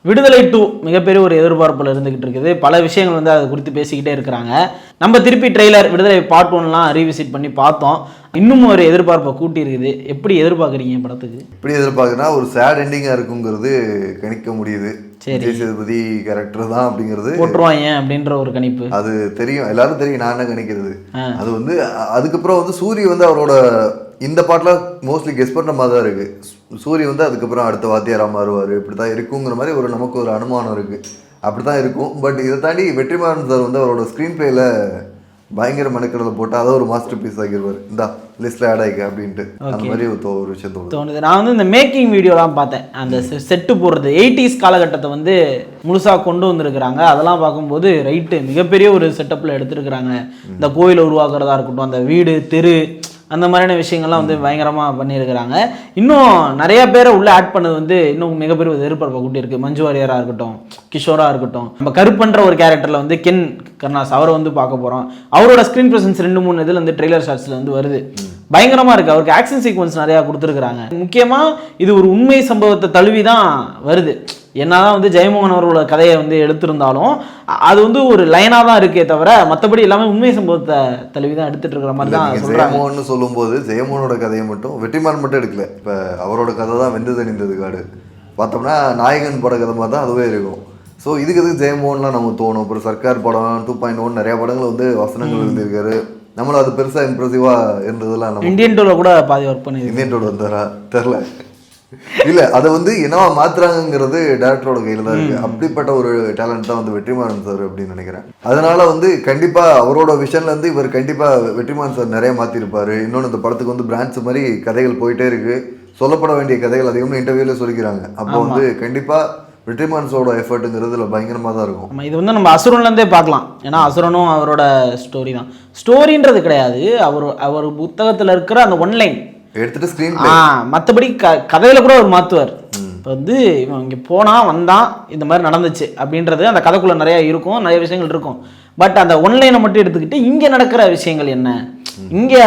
விடுதலை 2 மிகப்பெரிய ஒரு எதிர்பார்ப்பில் இருந்துகிட்டு இருக்குது. பல விஷயங்கள் வந்து அதை குறித்து பேசிக்கிட்டே இருக்கிறாங்க. நம்ம திருப்பி ட்ரெய்லர் விடுதலை பார்ட் 1லாம் ரீவிசிட் பண்ணி பார்த்தோம். இன்னும் ஒரு எதிர்பார்ப்பை கூட்டி இருக்குது. எப்படி எதிர்பார்க்குறீங்க படத்துக்கு? எப்படி எதிர்பார்க்குறேன்னா ஒரு சேட் எண்டிங்காக இருக்குங்கிறது கணிக்க முடியுது. சரி, சேதுபதி கேரக்டர் தான் அப்படிங்கிறது போட்டுருவாங்க அப்படின்ற ஒரு கணிப்பு அது தெரியும், எல்லாரும் தெரியும். நான் என்ன கணிக்கிறது, அது வந்து அதுக்கப்புறம் வந்து சூரி வந்து அவரோட இந்த பாட்டில் மோஸ்ட்லி கெஸ் பண்ணுற மாதிரி தான் இருக்குது. சூரி வந்து அதுக்கப்புறம் அடுத்த வாத்தியாராக மாறுவார், இப்படி தான் இருக்குங்கிற மாதிரி நமக்கு ஒரு அனுமானம் இருக்குது. அப்படி தான் இருக்கும். பட் இதை தாண்டி வெற்றிமாறன் சார் வந்து அவரோட ஸ்க்ரீன் பிளேயில் பயங்கர மெனக்கடலை போட்டு அதை ஒரு மாஸ்டர் பீஸ் ஆகிடுவார். இந்த லிஸ்ட்டில் ஆட் ஆகிக்க அப்படின்ட்டு அந்த மாதிரி ஒரு விஷயம் தோணுது. நான் வந்து இந்த மேக்கிங் வீடியோலாம் பார்த்தேன். அந்த செட்டு போடுறது 80s காலகட்டத்தை வந்து முழுசாக கொண்டு வந்திருக்கிறாங்க. அதெல்லாம் பார்க்கும்போது ரைட்டு மிகப்பெரிய ஒரு செட்டப்பில் எடுத்துருக்குறாங்க. இந்த கோயிலை உருவாக்குறதா இருக்கட்டும், அந்த வீடு தெரு அந்த மாதிரியான விஷயங்கள்லாம் வந்து பயங்கரமாக பண்ணியிருக்கிறாங்க. இன்னும் நிறைய பேரை உள்ளே ஆட் பண்ணது வந்து இன்னும் மிகப்பெரிய ஒரு எதிர்பார்ப்பை கூட்டியிருக்கு. மஞ்சு வாரியராக இருக்கட்டும், கிஷோராக இருக்கட்டும், நம்ம கருப்பன்ற ஒரு கேரக்டரில் வந்து கென் கர்னாஸ் அவரை வந்து பார்க்க போகிறோம். அவரோட ஸ்க்ரீன் ப்ரெசன்ஸ் 2-3 இதில் வந்து ட்ரெய்லர் ஷாட்ஸில் வந்து வருது. பயங்கரமாக இருக்குது. அவருக்கு ஆக்ஷன் சீக்வன்ஸ் நிறையா கொடுத்துருக்குறாங்க. முக்கியமாக இது ஒரு உண்மை சம்பவத்தை தழுவி தான் வருது. என்னதான் வந்து ஜெயமோகன் அவர்களோட கதையை வந்து எடுத்திருந்தாலும் அது வந்து ஒரு லைனாக தான் இருக்கே தவிர மற்றபடி எல்லாமே உண்மை சம்பவத்தை தழுவி தான் எடுத்துட்டு இருக்கிற மாதிரி தான். ஜெயமோகன் சொல்லும்போது ஜெயமோகனோட கதையை மட்டும் வெற்றிமாறன் மட்டும் எடுக்கல. இப்போ அவரோட கதை தான் வெந்து தணிந்தது காடு பார்த்தோம்னா நாயகன் பட கதை மாதிரி தான் அதுவே இருக்கும். ஸோ இதுக்கு ஜெயமோகன்லாம் நமக்கு தோணும். அப்புறம் சர்க்கார் படம் 2.1 நிறையா படங்கள் வந்து வசனங்கள் எழுதியிருக்காரு. நம்மளும் அது பெருசாக இம்ப்ரெசிவாக இருந்ததுலாம் நம்ம இந்தியன் டூவில் கூட பாதி ஒர்க் பண்ணி இந்தியன் டூவில் வந்தாரா தெரில. இல்லை அதை வந்து என்னவா மாத்துறாங்கிறது டேரக்டரோட கையில் தான் இருக்குது. அப்படிப்பட்ட ஒரு டேலண்ட் தான் வந்து வெற்றிமாறன் சார் அப்படின்னு நினைக்கிறேன். அதனால வந்து கண்டிப்பாக அவரோட விஷன்லேருந்து இவர் கண்டிப்பாக வெற்றிமாறன் சார் நிறைய மாற்றிருப்பார். இன்னொன்று இந்த படத்துக்கு வந்து பிரான்ச் மாதிரி கதைகள் போயிட்டே இருக்குது. சொல்லப்பட வேண்டிய கதைகள் அதிகமாக இன்டர்வியூவில் சொல்லிக்கிறாங்க. அப்போ வந்து கண்டிப்பாக வெற்றிமாறனோட எஃபர்ட்டுங்கிறதுல பயங்கரமாக தான் இருக்கும். இது வந்து நம்ம அசுரன்லேருந்தே பார்க்கலாம். ஏன்னா அசுரனும் அவரோட ஸ்டோரி தான். ஸ்டோரின்றது கிடையாது, அவர் புத்தகத்தில் இருக்கிற அந்த ஒன்லைன் எடுத்துட்டு ஸ்க்ரீன் மற்றபடி கதையில கூட அவர் மாற்றுவார். இப்போ வந்து இவன் இங்கே போனால் வந்தான் இந்த மாதிரி நடந்துச்சு அப்படின்றது அந்த கதைக்குள்ளே நிறையா இருக்கும், நிறைய விஷயங்கள் இருக்கும். பட் அந்த ஒன்லைனை மட்டும் எடுத்துக்கிட்டு இங்கே நடக்கிற விஷயங்கள் என்ன, இங்கே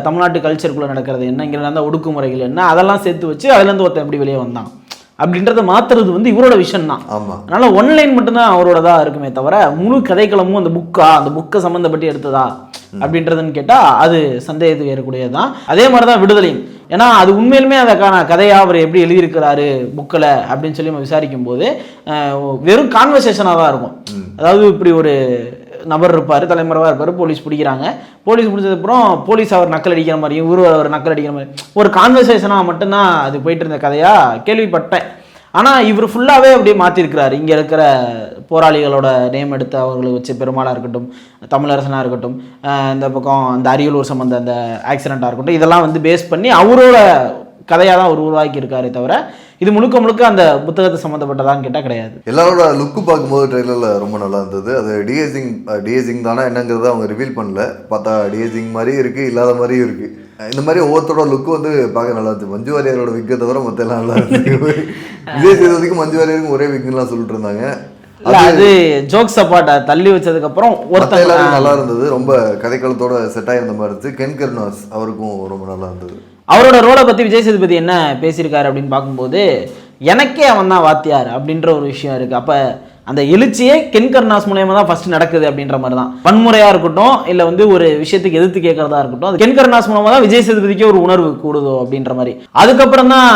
தமிழ்நாட்டு கல்ச்சருக்குள்ளே நடக்கிறது என்ன, இங்கே நடந்த ஒடுக்குமுறைகள் என்ன, அதெல்லாம் சேர்த்து வச்சு அதுலேருந்து ஒருத்தன் எப்படி வெளியே வந்தான் அப்படின்றத மாற்றுறது வந்து இவரோட விஷயம் தான். அதனால ஒன்லைன் மட்டும்தான் அவரோடதா இருக்குமே தவிர முழு கதைக்களமும் அந்த புக்கை சம்மந்தப்பட்டு எடுத்ததா அப்படின்றதுன்னு கேட்டால் அது சந்தேகத்துக்கு ஏறக்கூடியது தான். அதே மாதிரி தான் விடுதலையும். ஏன்னா அது உண்மையிலுமே அதற்கான கதையாக அவர் எப்படி எழுதியிருக்கிறாரு புக்கில் அப்படின்னு சொல்லி நம்ம விசாரிக்கும் போது வெறும் கான்வர்சேஷனாக தான் இருக்கும். அதாவது இப்படி ஒரு நபர் இருப்பார், தலைமறைவாக இருப்பார், போலீஸ் பிடிக்கிறாங்க. போலீஸ் பிடிச்சதுக்கப்புறம் போலீஸ் அவர் நக்கல் அடிக்கிற மாதிரியும் அவர் நக்கல் அடிக்கிற மாதிரி ஒரு கான்வர்சேஷனாக மட்டும்தான் அது போயிட்டு இருந்த கதையாக கேள்விப்பட்டேன். ஆனால் இவர் ஃபுல்லாகவே அப்படியே மாற்றிருக்கிறாரு. இங்கே இருக்கிற போராளிகளோட நேம் எடுத்து அவர்களை வச்சு பெருமாளாக இருக்கட்டும், தமிழரசனாக இருக்கட்டும், இந்த பக்கம் இந்த அரியலூர் சம்மந்த அந்த ஆக்சிடெண்ட்டாக இருக்கட்டும், இதெல்லாம் வந்து பேஸ் பண்ணி அவரோட கதையாக தான் அவர் உருவாக்கி இருக்காரே தவிர இது முழுக்க முழுக்க அந்த புத்தகத்தை சம்மந்தப்பட்டதான்னு கேட்டால் கிடையாது. எல்லாரோட லுக்கு பார்க்கும்போது ட்ரெய்லரில் ரொம்ப நல்லா இருந்தது. அது டிஏசிங் தானே என்னங்கிறத அவங்க ரிவீல் பண்ணல. பார்த்தா டிஏசிங் மாதிரியும் இருக்குது, இல்லாத மாதிரியும் இருக்குது. இந்த மாதிரி ஒவ்வொருத்தரோட லுக்கு வந்து பார்க்க நல்லா இருந்துச்சு. மஞ்சு வாரியரோட விக்கை தவிர மற்ற எல்லாம் நல்லா இருந்துச்சு. விஜய் சேதுபதிக்கும் மஞ்சு வாரியருக்கும் ஒரே விக்குலாம் சொல்லிட்டு இருந்தாங்க. அது ஜோக்ஸ் அப்பாட்ட தள்ளி வச்சதுக்கப்புறம் ஒருத்தர் நல்லா இருந்தது. ரொம்ப கதைக்களத்தோட செட் ஆகிருந்த மாதிரி இருந்துச்சு. கென் கர்னாஸ் அவருக்கும் ரொம்ப நல்லா இருந்தது. அவரோட ரோலை பற்றி விஜய் சேதுபதி என்ன பேசியிருக்காரு அப்படின்னு பார்க்கும்போது எனக்கே அவன் தான் வாத்தியார் அப்படின்ற ஒரு விஷயம் இருக்குது. அப்போ அந்த எழுச்சியே கென் கர்னாஸ் மூலயமா தான் ஃபர்ஸ்ட் நடக்குது அப்படின்ற மாதிரி தான். வன்முறையாக இருக்கட்டும், இல்லை வந்து ஒரு விஷயத்துக்கு எதிர்த்து கேட்கறதா இருக்கட்டும், அது கென் கர்னாஸ் மூலமாக தான் விஜய் சேதுபதிக்கே ஒரு உணர்வு கூடுதோ அப்படின்ற மாதிரி. அதுக்கப்புறம் தான்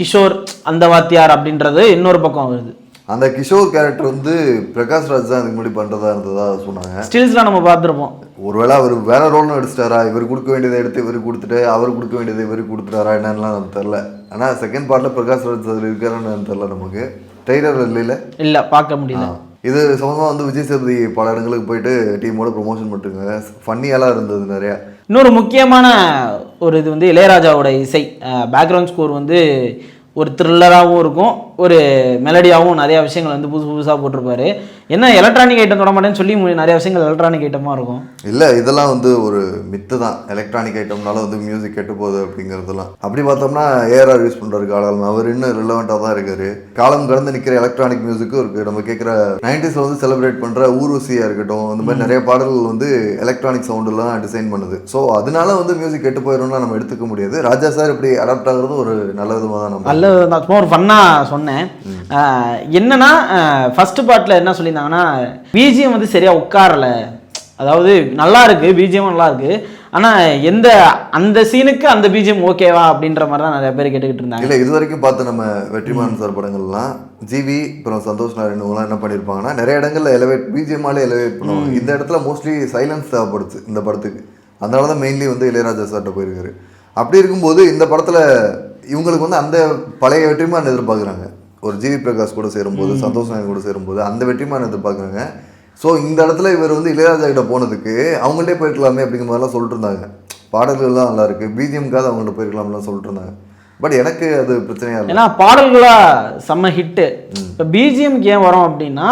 கிஷோர் அந்த வாத்தியார் அப்படின்றது இன்னொரு பக்கம் வருது. அந்த கிஷோர் கேரக்டர் வந்து பிரகாஷ் ராஜ் தான் இதுக்கு முன்னாடி பண்ணுறதா இருந்ததா சொன்னாங்க. ஸ்டில்ஸ்லாம் நம்ம பார்த்துருப்போம். ஒருவேளை அவர் வேற ரோல்னு எடுத்துட்டாரா, இவர் கொடுக்க வேண்டியதை எடுத்து இவர் கொடுத்துட்டு அவர் கொடுக்க வேண்டியதை இவர் கொடுத்துட்டாரா என்னன்னா நமக்கு தெரில. ஆனால் செகண்ட் பார்ட்டில் பிரகாஷ் ராஜ் அதில் இருக்காருன்னு தெரில. நமக்கு ட்ரெய்லர் இல்லை பார்க்க முடியல. இது சம்பந்தமாக வந்து விஜய் சேதுபதி பல இடங்களுக்கு போயிட்டு டீமோட ப்ரொமோஷன் பண்ணிட்டுருங்க. ஃபன்னியெல்லாம் இருந்தது நிறையா. இன்னொரு முக்கியமான ஒரு இது வந்து இளையராஜாவோட இசை பேக்ரவுண்ட் ஸ்கோர் வந்து ஒரு த்ரில்லராகவும் இருக்கும், ஒரு மெலடியாகவும் நிறையா விஷயங்கள் வந்து புதுசாக போட்டிருப்பாரு. என்ன எலக்ட்ரானிக் ஐட்டம் தொட மாட்டேன்னு சொல்லி நிறைய விஷயங்கள் எலக்ட்ரானிக் ஐட்டமாக இருக்கும். இல்லை இதெல்லாம் வந்து ஒரு மித்து தான். எலக்ட்ரானிக் ஐட்டம்னால வந்து மியூசிக் கெட்டு போகுது அப்படிங்கிறதுலாம். அப்படி பார்த்தோம்னா ஏஆர் யூஸ் பண்ணுறாரு காலம். அவர் இன்னும் ரிலவெண்ட்டாக தான் இருக்காரு. காலம் கடந்து நிற்கிற எலக்ட்ரானிக் மியூசிக்கும் இருக்குது. நம்ம கேட்குற 90s வந்து செலிப்ரேட் பண்ணுற ஊர்வசியாக இருக்கட்டும், இந்த மாதிரி நிறைய பாடல்கள் வந்து எலக்ட்ரானிக் சவுண்டெல்லாம் டிசைன் பண்ணுது. ஸோ அதனால வந்து மியூசிக் கெட்டு போயிடும்னா நம்ம எடுத்துக்க முடியாது. ராஜா சார் இப்படி அடாப்ட் ஆகுறது ஒரு நல்ல விதமாக தான். நம்ம நல்ல ஒரு ஃபன்னாக சொன்ன சொன்னேன். என்னன்னா ஃபர்ஸ்ட் பார்ட்டில் என்ன சொல்லியிருந்தாங்கன்னா பிஜிஎம் வந்து சரியாக உட்காரலை, அதாவது நல்லா இருக்கு பிஜிஎம் நல்லா இருக்கு, ஆனால் அந்த சீனுக்கு அந்த பிஜிஎம் ஓகேவா அப்படின்ற மாதிரி தான் நிறைய பேர் கேட்டுக்கிட்டு இருந்தாங்க. இல்லை, இது வரைக்கும் பார்த்து நம்ம வெற்றிமாறன் சார் படங்கள்லாம் ஜிவி அப்புறம் சந்தோஷ் நாராயணலாம் என்ன பண்ணியிருப்பாங்கன்னா நிறைய இடங்கள்ல பிஜிஎம்மாலே எலிவேட் பண்ணுவாங்க. இந்த இடத்துல மோஸ்ட்லி சைலன்ஸ் தேவைப்படுச்சு இந்த படத்துக்கு, அதனால தான் மெயின்லி வந்து இளையராஜா சார்கிட்ட போயிருக்காரு. அப்படி இருக்கும்போது இந்த படத்தில் இவங்களுக்கு வந்து அந்த பழைய வெற்றிமாறன் எதிர்பார்க்குறாங்க. ஒரு ஜிவி பிரகாஷ் கூட சேரும்போது, சந்தோஷ் நாராயணன் கூட சேரும்போது அந்த வெற்றிமாறன் எதிர்பார்க்குறாங்க. ஸோ இந்த இடத்துல இவர் வந்து இளையராஜா கிட்ட போனதுக்கு அவங்கள்டே போயிருக்கலாமே அப்படிங்கிற மாதிரிலாம் சொல்லிட்டு இருந்தாங்க. பாடல்கள்லாம் நல்லா இருக்கு, பிஜிஎம்காக அவங்கள்ட்ட போயிருக்கலாம்லாம் சொல்லிட்டு இருந்தாங்க. பட் எனக்கு அது பிரச்சனையா இல்லை, ஏன்னா பாடல்களா செம்ம ஹிட்டு. இப்போ பிஜிஎம்க்கு ஏன் வரோம் அப்படின்னா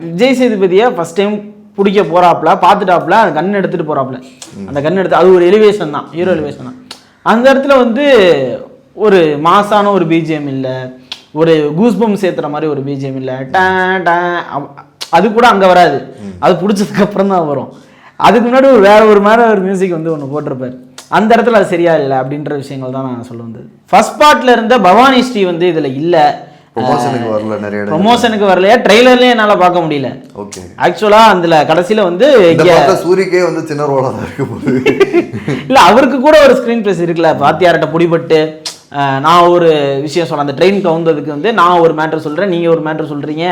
விஜய் சேதுபதியை ஃபர்ஸ்ட் டைம் பிடிக்க போறாப்புல, பார்த்துட்டாப்புல, அந்த கன் எடுத்துட்டு போறாப்புல, அந்த கன் எடுத்து அது ஒரு எலிவேஷன் தான், ஹீரோ எலிவேஷன் தான். அந்த இடத்துல வந்து ஒரு மாசான ஒரு பிஜிஎம் இல்லை, ஒரு கூஸ்பம் சேர்த்துற மாதிரி ஒரு பிஜிஎம் இல்லை, அது கூட அங்கே வராது, அது பிடிச்சதுக்கு அப்புறம் தான் வரும். அதுக்கு முன்னாடி வேற ஒரு மியூசிக் வந்து ஒன்று போட்டிருப்பார், அந்த இடத்துல அது சரியா இல்லை அப்படின்ற விஷயங்கள் தான் நான் சொல்ல வந்தது. ஃபர்ஸ்ட் பார்ட்ல இருந்த பவானி ஸ்ரீ வந்து இதுல இல்லை, ப்ரொமோஷனுக்கு வரலையா, ட்ரெய்லர்லயே என்னால பார்க்க முடியல. ஓகே, ஆக்சுவலா அதுல கடைசியில வந்து சூரிக்கே வந்து சின்ன ரோலா தான் இருக்கு போது. இல்ல, அவருக்கு கூட ஒரு ஸ்கிரீன் பிளேஸ் இருக்குல்ல, வாத்தியார்ட்ட பிடிபட்டு நான் ஒரு விஷயம் சொல்றேன், அந்த ட்ரெயின் கவுந்ததுக்கு வந்து நான் ஒரு மேட்டர் சொல்றேன், நீங்க ஒரு மேட்டர் சொல்றீங்க,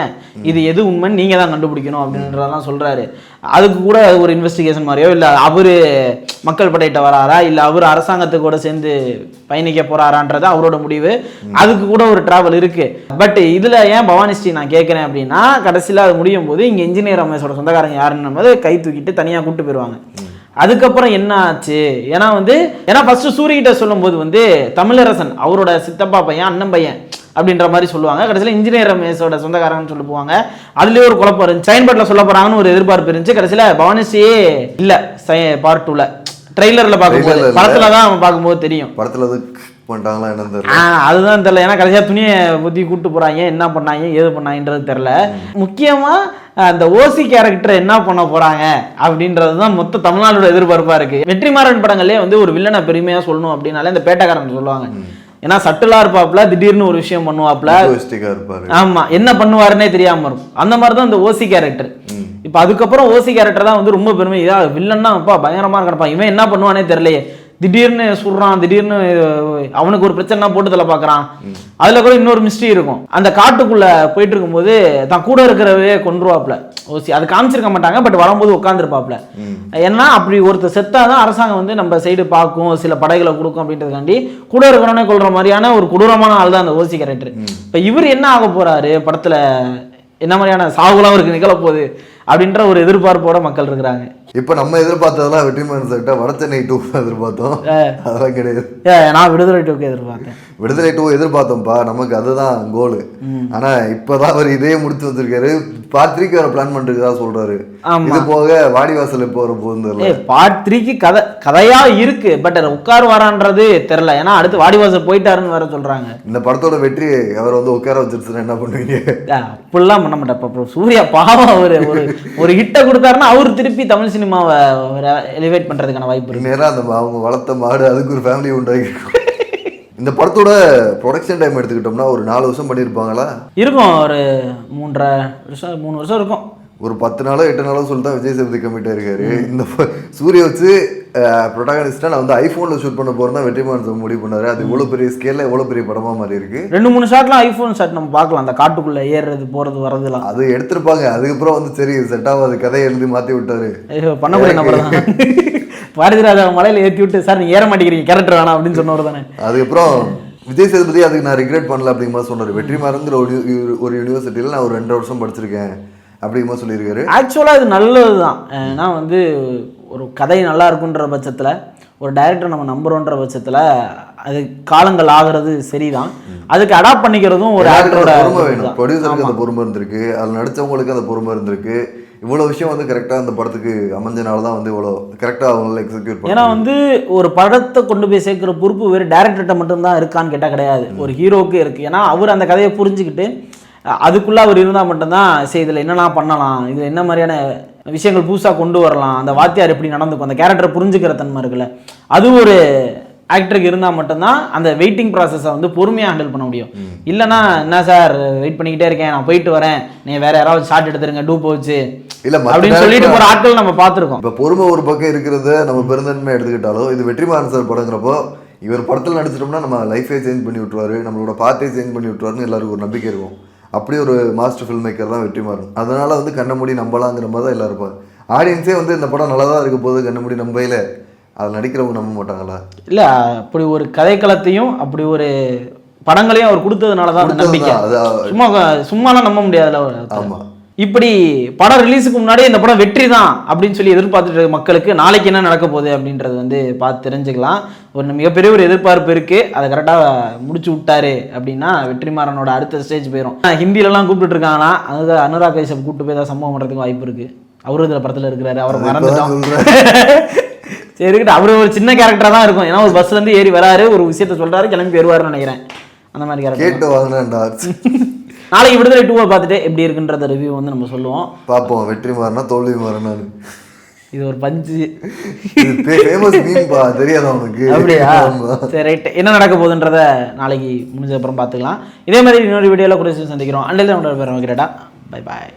இது எது உண்மைன்னு நீங்க தான் கண்டுபிடிக்கணும் அப்படின்றதெல்லாம் சொல்றாரு. அதுக்கு கூட ஒரு இன்வெஸ்டிகேஷன் மாதிரியோ, இல்ல அவரு மக்கள் படையிட்ட வராரா, இல்ல அவர் அரசாங்கத்துக்கு கூட சேர்ந்து பயணிக்க போறாரான்றது அவரோட முடிவு. அதுக்கு கூட ஒரு டிராவல் இருக்கு. பட் இதுல ஏன் பவானி ஸ்ரீ நான் கேட்கிறேன் அப்படின்னா, கடைசியில அது முடியும் போது இங்க இன்ஜினியர் ரமேஷோட சொந்தக்காரங்க யாருன்னு போது கை தூக்கிட்டு தனியா கூப்பிட்டு போயிருவாங்க. அதுக்கப்புறம் என்ன ஆச்சு, ஏன்னா ஃபர்ஸ்ட் சூரியகிட்ட சொல்லும் போது வந்து தமிழரசன் அவரோட சித்தப்பா பையன், அண்ணன் பையன் அப்படின்ற மாதிரி சொல்லுவாங்க. கடைசியில் இன்ஜினியர் ரமேஷோட சொந்தக்காரங்கன்னு சொல்லி போவாங்க. அதுலேயே ஒரு குழப்பம் இருந்துச்சு, சைன்பட்டில் சொல்ல போறாங்கன்னு ஒரு எதிர்பார்ப்பு இருந்துச்சு. கடைசியில் பவானிஸ்ரீயே இல்லை பார்ட் 2ல ட்ரெய்லர்ல பார்க்கும்போது, படத்துல தான் அவன் பார்க்கும்போது தெரியும் படத்துல பண்ணிட்டாங்களா என்னன்னு தெரியல. அதுதான் தெரியல, ஏன்னா கடைசியா துணியை புத்தி கூட்டு போறாங்க, என்ன பண்ணாங்க ஏது பண்ணாங்கன்றது தெரியல. முக்கியமா அந்த ஓசி கேரக்டர் என்ன பண்ண போறாங்க அப்படின்றது தான் மொத்த தமிழ்நாடோட எதிர்பார்ப்பா இருக்கு. வெற்றிமாறன் படங்களே வந்து ஒரு வில்லனை பெருமையா சொல்லணும் அப்படின்னாலே இந்த பேட்டக்காரன் சொல்லுவாங்க. ஏன்னா சட்டிலா இருப்பாப்ல, திடீர்னு ஒரு விஷயம் பண்ணுவாப்ல, ஆமா என்ன பண்ணுவாருன்னே தெரியாம இருக்கும். அந்த மாதிரிதான் இந்த ஓசி கேரக்டர். இப்ப அதுக்கப்புறம் ஓசி கேரக்டர் தான் வந்து ரொம்ப பெருமை. இதா வில்லன்னா அப்பா பயங்கரமா இருப்பான், இவன் என்ன பண்ணுவானே தெரியலையே, திடீர்னு சுடுறான், திடீர்னு அவனுக்கு ஒரு பிரச்சனை போட்டு தலை பார்க்கறான். அதுல கூட இன்னொரு மிஸ்ட்ரி இருக்கும். அந்த காட்டுக்குள்ள போயிட்டு இருக்கும்போது தான் கூட இருக்கிறவே கொன்றுவாப்ல ஓசி, அது காமிச்சிருக்க மாட்டாங்க, பட் வரும்போது உட்காந்துருப்பாப்ல. ஏன்னா அப்படி ஒருத்தர் செத்தாதான் அரசாங்கம் வந்து நம்ம சைடு பார்க்கும், சில படைகளை கொடுக்கும் அப்படின்றதுக்காண்டி கூட இருக்கிறவனே கொள்ற மாதிரியான ஒரு கொடூரமான ஆள் தான் அந்த ஓசி கேரக்டர். இப்ப இவர் என்ன ஆக போறாரு படத்துல, என்ன மாதிரியான சாகுலாம் இருக்கு நிகழ போகுது அப்படின்ற ஒரு எதிர்பார்ப்போட மக்கள் இருக்கிறாங்க. இப்ப நம்ம எதிர்பார்த்ததெல்லாம் வெற்றிமாறன் சார்ட்ட வடச்சென்னை 2 எதிர்பார்த்தோம், அதெல்லாம் கிடையாது. நான் விடுதலை 2 எதிர்பார்த்தேன், விடுதலை 2 எதிர்பார்த்தோம்ப்பா, நமக்கு அதுதான் கோலு. ஆனா இப்பதான் அவர் இதே முடிச்சு வந்திருக்காரு. பார்ட் 3க்கு வர பிளான் பண்ணிருக்கதா சொல்றாரு. இது போக வாடிவாசல் இப்போ வர போகுது. பார்ட் 3க்கு கதையா இருக்கு, பட் உட்கார் வரான்றது தெரியல. ஏன்னா அடுத்து வாடிவாசல் போயிட்டாருன்னு வேற சொல்றாங்க. இந்த படத்தோட வெற்றி அவர் வந்து உட்கார வச்சிருச்சுன்னா என்ன பண்ணுவீங்க? அப்படிலாம் பண்ண மாட்டேன். சூர்யா பாவம், அவரு ஒரு ஹிட்ட கொடுத்தாருன்னா அவர் திருப்பி தமிழ் சினிமாவை எலிவேட் பண்றதுக்கான வாய்ப்பு இருக்கு. நேரா அந்த அவங்க வளர்த்த மாடு அதுக்கு ஒரு ஃபேமிலி உண்டாகி. இந்த படத்தோட ப்ரொடக்ஷன் டைம் எடுத்துக்கிட்டோம்னா ஒரு 4 வருஷம் பண்ணியிருப்பாங்களா இருக்கும், ஒரு 3 வருஷம் இருக்கும். ஒரு 10 நாளோ 8 நாளோ சொல்லி தான் விஜய் சேதுபதி கமிட் ஆயிருக்காரு. இந்த சூரிய வச்சு ப்ரொட்டாகனிஸ்டா நான் வந்து ஐஃபோன்ல ஷூட் பண்ண போறேன் தான் வெற்றிமாறன் முடிவு பண்ணாரு. அது இவ்வளவு பெரிய ஸ்கேல்ல எவ்வளவு பெரிய படமா மாதிரி இருக்கு. 2-3 ஷாட்லாம் ஐஃபோன் ஷாட் நம்ம பார்க்கலாம், அந்த காட்டுக்குள்ள ஏறுறது போறது வரதுலாம் அது எடுத்திருப்பாங்க. அதுக்கப்புறம் வந்து சரி செட் ஆகாது, கதையை எழுதி மாத்தி விட்டாரு. பண்ணக்கூடிய நம்பர் தான் பாரதிராஜா மலையில ஏற்றி விட்டு, சார் நீங்க ஏற மாட்டேங்கிறீங்க கேரக்டர் வேணாம் அப்படின்னு சொன்னவர் தானே. அதுக்கப்புறம் விஜய் சேதுபதி அதுக்கு நான் ரிக்ரெட் பண்ணல அப்படிங்கிற மாதிரி சொன்னாரு. வெற்றிமாறன்ங்கிற ஒரு யூனிவர்சிட்டியில நான் ஒரு 2 வருஷம் படிச்சிருக்கேன் அப்படிங்கிற சொல்லியிருக்காரு. ஆக்சுவலாக இது நல்லது தான். ஏன்னா வந்து ஒரு கதை நல்லா இருக்குன்ற பட்சத்தில், ஒரு டைரக்டர் நம்ம நம்புறோன்ற பட்சத்தில் அது காலங்கள் ஆகிறது சரிதான். அதுக்கு அடாப்ட் பண்ணிக்கிறதும் ஒரு ஆக்டரோட பொறுமை வேணும். ப்ரொடியூசருக்கு அந்த பொறுமை இருந்திருக்கு, அதில் நடித்தவங்களுக்கு அந்த பொறுமை இருந்திருக்கு. இவ்வளோ விஷயம் வந்து கரெக்டாக அந்த படத்துக்கு அமைஞ்சனால தான் வந்து இவ்வளோ கரெக்டாக அவங்கள எக்ஸிக்யூட் பண்ணி. ஏன்னா வந்து ஒரு படத்தை கொண்டு போய் சேர்க்குற பொறுப்பு வேறு டைரக்டர்கிட்ட மட்டும்தான் இருக்கான்னு கேட்டால் கிடையாது, ஒரு ஹீரோவுக்கு இருக்குது. ஏன்னா அவர் அந்த கதையை புரிஞ்சுக்கிட்டு அதுக்குள்ளே அவர் இருந்தால் மட்டும்தான் சரி இதில் என்னென்ன பண்ணலாம், இதில் என்ன மாதிரியான விஷயங்கள் புதுசாக கொண்டு வரலாம், அந்த வாத்தியார் எப்படி நடந்துக்கும், அந்த கேரக்டரை புரிஞ்சுக்கிற தன்மை இருக்குல்ல, அது ஒரு ஆக்டருக்கு இருந்தால் மட்டும்தான் அந்த வெயிட்டிங் ப்ராசஸை வந்து பொறுமையாக ஹேண்டில் பண்ண முடியும். இல்லைன்னா என்ன சார் வெயிட் பண்ணிக்கிட்டே இருக்கேன், நான் போயிட்டு வரேன், நீ வேற யாராவது ஷார்ட் எடுத்துருங்க டூ போச்சு இல்ல அப்படின்னு சொல்லிட்டு போற ஆட்கள் நம்ம பார்த்துருக்கோம். இப்போ பொறுமை ஒரு பக்கம் இருக்கிறத நம்ம பெருந்தன்மை எடுத்துக்கிட்டாலும், இது வெற்றிமாறன் சார் படங்கிறப்போ இவர் படத்தில் நடிச்சிட்டோம்னா நம்ம லைஃபே சேஞ்ச் பண்ணி விட்டுருவாரு, நம்மளோட பார்ட்டே சேஞ்ச் பண்ணி விட்டுருவாருன்னு எல்லாருக்கும் ஒரு நம்பிக்கை இருக்கும். அப்படி ஒரு மாஸ்டர் ஃபில்ம் மேக்கர் தான் வெற்றிமாறன். அதனால வந்து கண்ண மூடி நம்பலாங்கிற மாதிரி தான் எல்லாரும் இருப்பாங்க. ஆடியன்ஸே வந்து இந்த படம் நல்லா தான் இருக்க போது கண்ண மூடி நம்பையில அதில் நடிக்கிறவங்க நம்ப மாட்டாங்களா? இல்லை, அப்படி ஒரு கதைக்களத்தையும் அப்படி ஒரு படங்களையும் அவர் கொடுத்ததுனால தான் அந்த நம்பிக்கை. சும்மாலாம் நம்ப முடியாதுல்ல. ஆமாம். இப்படி படம் ரிலீஸுக்கு முன்னாடி இந்த படம் வெற்றி தான் அப்படின்னு சொல்லி எதிர்பார்த்துட்டு மக்களுக்கு நாளைக்கு என்ன நடக்க போகுது அப்படின்றது வந்து பார்த்து தெரிஞ்சுக்கலாம். ஒரு மிகப்பெரிய ஒரு எதிர்பார்ப்பு இருக்குது. அதை கரெக்டாக முடிச்சு விட்டாரு அப்படின்னா வெற்றிமாறனோட அடுத்த ஸ்டேஜ் போயிடும். ஹிந்திலலாம் கூப்பிட்டு இருக்காங்கன்னா அது அனுராக் கைஷப் கூப்பிட்டு போய் தான் சம்பவம் பண்ணுறதுக்கு வாய்ப்பு இருக்குது. அவரும் இதில் படத்தில் இருக்கிறாரு, அவரை மறந்துட்டோம். சரிக்கிட்ட அவர் ஒரு சின்ன கேரக்டராக தான் இருக்கும். ஏன்னா ஒரு பஸ்லேருந்து ஏறி வராரு, ஒரு விஷயத்த சொல்கிறாரு, கிளம்பி வருவாருன்னு நினைக்கிறேன். அந்த மாதிரி கேரக்டர் கேட்டு வாங்கினா நாளைக்கு விடுதலை 2 பார்த்துட்டு எப்படி இருக்குன்றத ரிவ்யூ வந்து நம்ம சொல்லுவோம். பார்ப்போம். வெற்றி மாறினா தோல்வி மாறினா இது ஒரு பஞ்சு ஃபேமஸ் மீன்பா, தெரியாதா உனக்கு? அப்படியா? சரி, ரைட். என்ன நடக்க போகுதுன்றத நாளைக்கு முடிஞ்ச அப்புறம் பார்த்துக்கலாம். இதே மாதிரி இன்னொரு வீடியோவில் கூட சந்திக்கிறோம். அண்டில் தான் உங்களோட பேர் வைக்கிறேடா. Bye bye.